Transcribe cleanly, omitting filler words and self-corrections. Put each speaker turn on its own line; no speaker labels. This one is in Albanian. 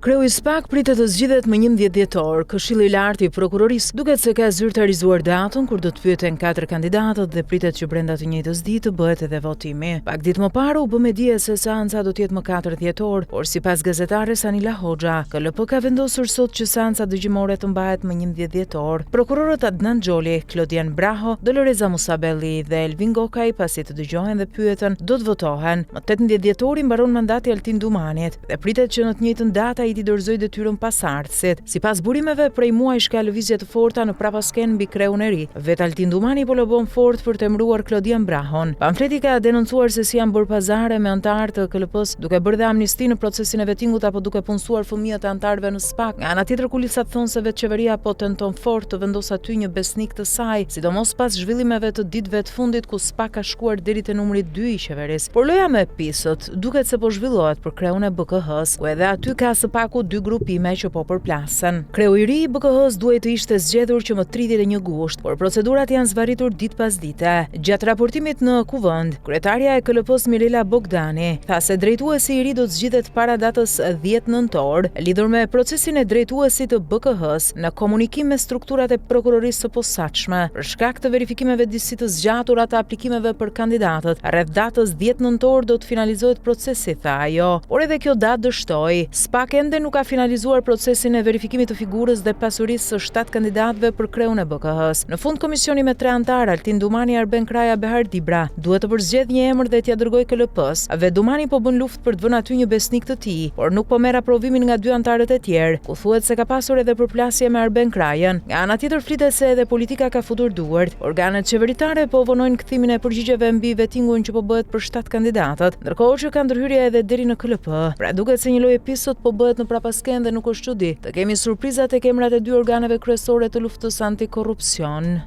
Kreu i SPAK pritet të zgjidhet më 11 dhjetor. Këshilli i lartë i prokurorisë duket se ka zyrtarizuar datën kur do të pyeten 4 kandidatët dhe pritet që brenda të njëjtës dite të bëhet edhe votimi. Pak ditë më parë u bë me dije se seanca do të jetë më 4 dhjetor, por sipas gazetares Anila Hoxha, KLP ka vendosur sot që seanca dëgjimore të mbahet më 11 dhjetor. Prokurorët Adnan Xholi, Klodian Braho, Doloreza Musabelli dhe Elvin Gokaj pasi të dëgjohen dhe pyeten do të votohen. Më 18 dhjetori mbaron mandati Altin Dumanit dhe pritet që në të njëjtën datë i dorëzoi detyrën pasardhësit. Sipas burimeve, prej muajsh ka lëvizje të forta në prapasken mbi kreun e ri. Vet Altin Dumani po lobon fort për të emëruar Klodian Brahon. Pamfleti ka denoncuar se si janë bërë pazare me anëtarë të KLP-s, duke bërë dhe amnisti në procesin e vettingut apo duke punësuar fëmijët e anëtarëve në SPAK. Nga ana tjetër, kulisat thonë se vetë qeveria po tenton fort të vendosë aty një besnik të saj, sidomos pas zhvillimeve të ditëve të fundit ku SPAK ka shkuar deri te numri 2 i qeverisë. Por loja me pisët duket se po zhvillohet për kreun e BKH-s, ku edhe aty ka SPAK-u 2 grupime që po përplasen. Kreu i ri i BKH-s duhet të ishte zgjedhur që më 31 gusht, por procedurat janë zbaritur ditë pas dite. Gjatë raportimit në Kuvend, kryetarja e KLP-s Mirela Bogdani tha se drejtuesi i ri do të zgjidhet para datës 10 nëntor, lidhur me procesin e drejtuesit të BKH-s në komunikim me strukturat e prokurorisë së posaçme. Për shkak të verifikimeve disi të zgjatura të aplikimeve për kandidatët, rreth datës 10 nëntor do të finalizohet procesi, tha ajo. Por edhe kjo datë dështoi. SPAK ende nuk ka finalizuar procesin e verifikimit të figurës dhe pasurisë së 7 kandidatëve për kreun e BKH-s. Në fund, komisioni me 3 anëtar, Altin Dumani, Arben Kraja, Behar Dibra, duhet të përzgjedhë një emër dhe t'ia dërgojë KLP-s. Ve Dumani po bën luftë për të vënë aty një besnik të tij, por nuk po merr aprovimin nga 2 anëtarët e tjerë, ku thuhet se ka pasur edhe përplasje me Arben Krajën. Nga ana tjetër, flitet se edhe politika ka futur duart. Organet qeveritare po vonojnë kthimin e përgjigjeve mbi vettingun që po bëhet për 7 kandidatët, ndërkohë që ka ndërhyrje edhe deri në KLP. Pra duket se një lloj episod po bëhet në prapasken dhe nuk është çudi të kemi surpriza tek emrat e 2 organeve kryesore të luftës antikorrupsion.